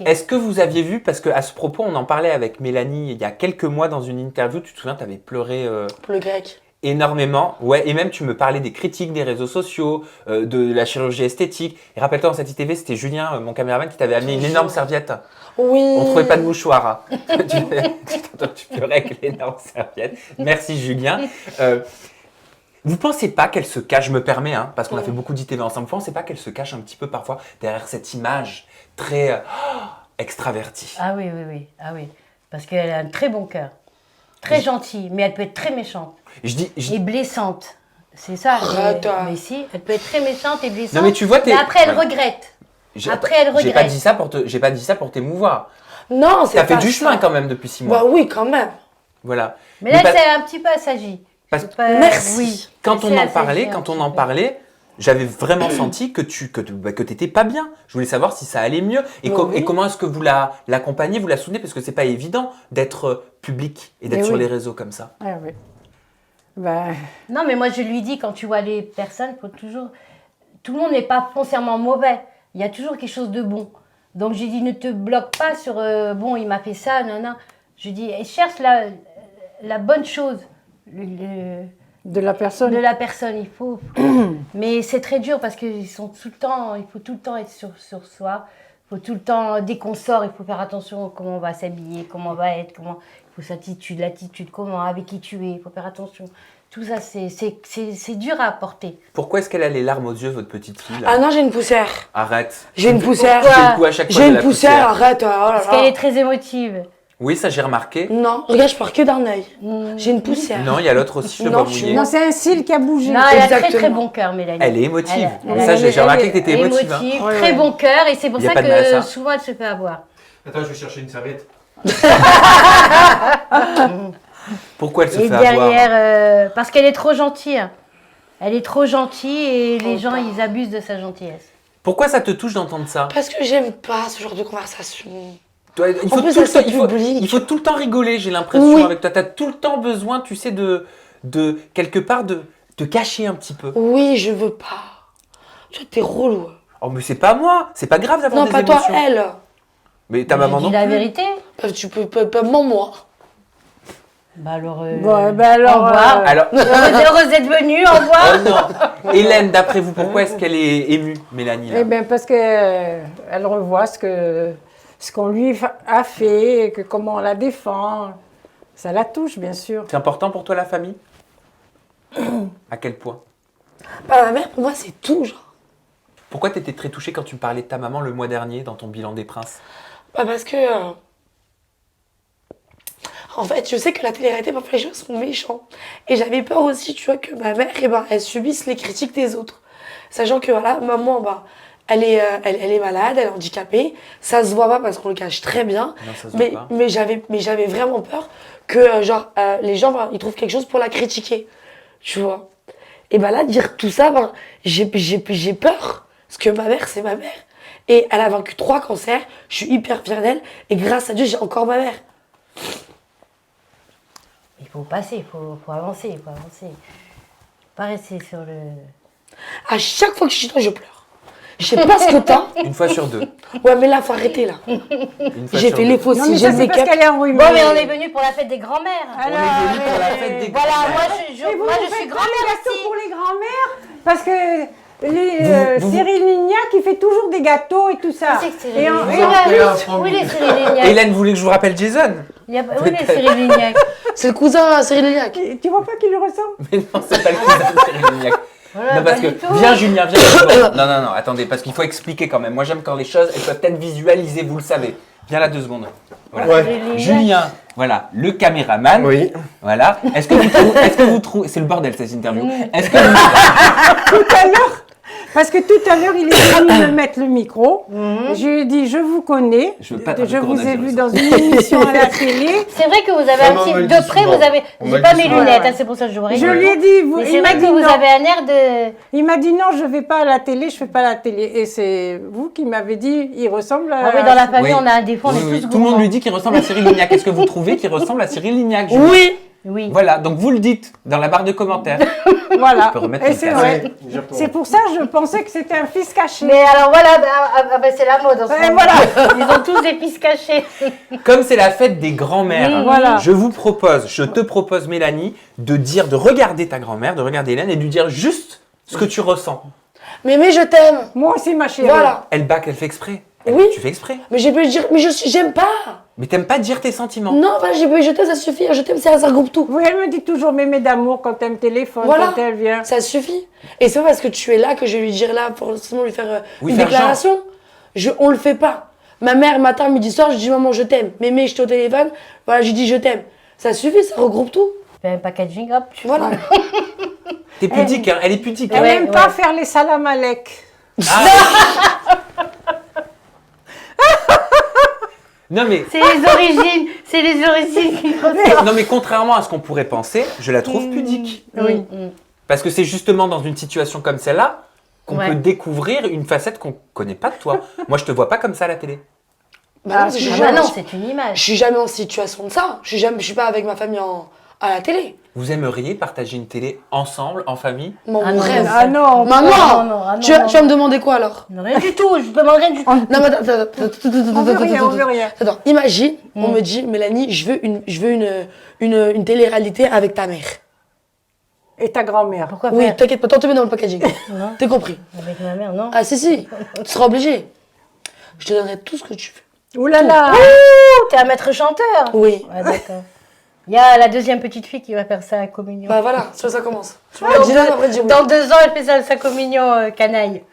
Est-ce que vous aviez vu, parce qu'à ce propos, on en parlait avec Mélanie il y a quelques mois dans une interview, tu te souviens, tu avais pleuré pour le grec. Énormément, ouais, et même tu me parlais des critiques des réseaux sociaux, de la chirurgie esthétique. Et rappelle-toi, dans cette ITV, c'était Julien, mon caméraman, qui t'avait amené une énorme serviette. Oui. On ne trouvait pas de mouchoir. Hein. tu pleurais avec l'énorme serviette. Merci Julien. Vous pensez pas qu'elle se cache, je me permets, hein, parce qu'on a fait beaucoup d'ITV ensemble, vous pensez pas qu'elle se cache un petit peu parfois derrière cette image très extravertie? Ah oui, oui, oui. Ah oui. Parce qu'elle a un très bon cœur. Très gentille, mais elle peut être très méchante. Et blessante. C'est ça. Mais si, elle peut être très méchante et blessante. Non, mais tu vois, mais après, elle regrette. Après, elle regrette. J'ai pas dit ça pour t'émouvoir. Non, c'est pas ça. T'as fait du chemin quand même depuis 6 mois. Bah oui, quand même. Voilà. Mais là, c'est un petit peu assagi. Merci. Oui. Quand on en parlait, j'avais vraiment senti que tu t'étais pas bien. Je voulais savoir si ça allait mieux et comment est-ce que vous l'accompagnez, vous la soutenez, parce que c'est pas évident d'être public et d'être sur les réseaux comme ça. Ah oui. Non, mais moi je lui dis, quand tu vois les personnes, faut toujours. Tout le monde n'est pas foncièrement mauvais. Il y a toujours quelque chose de bon. Donc j'ai dit, ne te bloque pas sur bon, il m'a fait ça, non. Je dis, cherche la bonne chose. De la personne. De la personne, il faut. Mais c'est très dur parce qu'ils sont tout le temps, il faut tout le temps être sur soi. Il faut tout le temps, dès qu'on sort, il faut faire attention à comment on va s'habiller, comment on va être, il faut l'attitude, comment, avec qui tu es, il faut faire attention. Tout ça, c'est dur à porter. Pourquoi est-ce qu'elle a les larmes aux yeux, votre petite fille là? Ah non, j'ai une poussière. Arrête. J'ai une poussière. J'ai une poussière, arrête. Oh là là. Parce qu'elle est très émotive. Oui, ça j'ai remarqué. Non, regarde, je pars que d'un œil. J'ai une poussière. Non, il y a l'autre aussi, je le vois mouiller. Non, c'est un cil qui a bougé. Non, elle a très bon cœur, Mélanie. Elle est émotive. Ça, j'ai remarqué que tu étais émotive. Très bon cœur, et c'est pour ça que souvent elle se fait avoir. Attends, je vais chercher une serviette. Pourquoi elle se fait avoir parce qu'elle est trop gentille. Elle est trop gentille et les gens, ils abusent de sa gentillesse. Pourquoi ça te touche d'entendre ça? Parce que j'aime pas ce genre de conversation. Il faut tout le temps rigoler, j'ai l'impression, avec toi. Tu as tout le temps besoin, tu sais, de quelque part, de te cacher un petit peu. Oui, je veux pas. T'es relou. Oh, mais c'est pas moi. C'est pas grave d'avoir des émotions. Non, pas toi, elle. Mais ta maman non plus. la vérité. Tu peux pas moi. Bah alors, au revoir. Heureuse d'être venue, au revoir. Oh non. Hélène, d'après vous, pourquoi est-ce qu'elle est émue, Mélanie là? Eh bien, parce qu'elle revoit ce qu'on lui a fait, et comment on la défend. Ça la touche, bien sûr. C'est important pour toi, la famille? À quel point? Ma mère, pour moi, c'est tout, genre. Pourquoi tu étais très touchée quand tu me parlais de ta maman le mois dernier dans ton bilan des princes? Parce que... En fait, je sais que la télé-réalité, parfois les gens sont méchants. Et j'avais peur aussi, tu vois, que ma mère, elle subisse les critiques des autres. Sachant que, voilà, maman, elle est malade, elle est handicapée. Ça se voit pas parce qu'on le cache très bien. Non, ça se voit pas. Mais j'avais vraiment peur que, les gens, ils trouvent quelque chose pour la critiquer. Tu vois. Et là, dire tout ça, j'ai peur. Parce que ma mère, c'est ma mère. Et elle a vaincu 3 cancers. Je suis hyper fière d'elle. Et grâce à Dieu, j'ai encore ma mère. Il faut passer, il faut avancer, il faut avancer. Pas rester sur le... À chaque fois que je suis là, je pleure. Je sais pas ce que t'as. Une fois sur 2. Ouais, mais là, faut arrêter, là. J'ai fait les fossiles, j'ai c'est parce qu'elle est enrhumée. Bon, mais on est venu pour la fête des grands-mères. On est venu pour la fête des grands-mères. Voilà, moi je suis grand-mère aussi. Pour les grands-mères, parce que Cyril Lignac, il fait toujours des gâteaux et tout ça. C'est que Cyril Lignac. Oui, les Cyril Lignac. Hélène, vous voulez que je vous rappelle Jason? Oui, les Cyril Lignac. C'est le cousin Cyril Lignac. Tu vois pas qu'il lui ressemble? Mais non, c'est pas le cousin de Cyril Lignac. Voilà, non, parce que, viens Julien, viens. Non, attendez, parce qu'il faut expliquer quand même. Moi, j'aime quand les choses, elles peuvent être visualisées, vous le savez. Viens là 2 secondes. Voilà. Ouais. Julien, voilà, le caméraman. Oui. Voilà. Est-ce que vous trouvez, c'est le bordel cette interview. Est-ce que Tout à l'heure, parce que tout à l'heure, il est venu me mettre le micro. Je lui ai dit, je vous connais. Je vous ai vu dans une émission à la télé. C'est vrai que vous avez un petit... De près, vous avez... J'ai pas mes lunettes, c'est pour ça que je vous Je lui ai dit... C'est vrai que vous avez un air de... Il m'a dit, non, je vais pas à la télé, je fais pas la télé. Et c'est vous qui m'avez dit, il ressemble à... Ah oui, dans la famille, on a un défaut, on est tous Tout le monde lui dit qu'il ressemble à Cyril Lignac. Est-ce que vous trouvez qu'il ressemble à Cyril Lignac? Oui. Oui. Voilà, donc vous le dites dans la barre de commentaires. Voilà. peux remettre Et ton c'est casque. vrai. C'est pour ça que je pensais que c'était un fils caché. Mais alors voilà, c'est la mode en ce Et moment. voilà. Ils ont tous des fils cachés. Comme c'est la fête des grands-mères, Voilà. je te propose Mélanie, de regarder ta grand-mère, de regarder Hélène et de lui dire juste ce que tu ressens. Mémé, je t'aime. Moi aussi, ma chérie. Voilà. Elle fait exprès. Oui. Tu fais exprès. Mais j'ai pu le dire, mais j'aime pas. Mais t'aimes pas dire tes sentiments. Non, voilà, j'ai pu je t'aime, ça suffit. Je t'aime, ça regroupe tout. Oui, elle me dit toujours mémé d'amour quand elle me téléphone, Voilà. quand elle vient. Ça suffit. Et c'est pas parce que tu es là que je vais lui dire là, forcément lui faire Oui, une faire déclaration. On le fait pas. Ma mère, matin, midi, soir, je dis maman, je t'aime. Mémé, je t'ai au téléphone. Voilà, je dis je t'aime. Ça suffit, ça regroupe tout. Fais un packaging, hop. Voilà. T'es pudique, hein. Elle est pudique. Elle hein. Ouais, n'aime pas faire les salam alek. Non mais, C'est les origines qui ressortent. non mais contrairement à ce qu'on pourrait penser, je la trouve pudique. Oui. Parce que c'est justement dans une situation comme celle-là qu'on Ouais. peut découvrir une facette qu'on connaît pas de toi. Moi, je te vois pas comme ça à la télé. Bah non, je suis Ah jamais, bah non, c'est une je image. suis jamais en situation de ça. Je suis pas avec ma famille à la télé. Vous aimeriez partager une télé ensemble, en famille? Mon Ah non, rêve. Ah non. Maman, Ah non, tu vas me demander quoi alors? Non, rien du tout, je demande rien du tout. Non, mais attends, On veut rien, on veut rien. Attends, imagine, on me dit, Mélanie, je veux une télé-réalité avec ta mère. Et ta grand-mère. Pourquoi Oui, faire t'inquiète pas, t'en te mets dans le packaging. Non. T'es compris. Avec ma mère, non. Ah, si, tu seras obligé. Je te donnerai tout ce que tu veux. Ouh là là. Ouh, t'es un maître chanteur. Oui. Ouais, d'accord. Il y a la deuxième petite fille qui va faire ça à communion. Bah voilà, sur ça commence. Dans Dis-le, après, dis oui. Dans 2 ans, elle fait ça à sa communion canaille.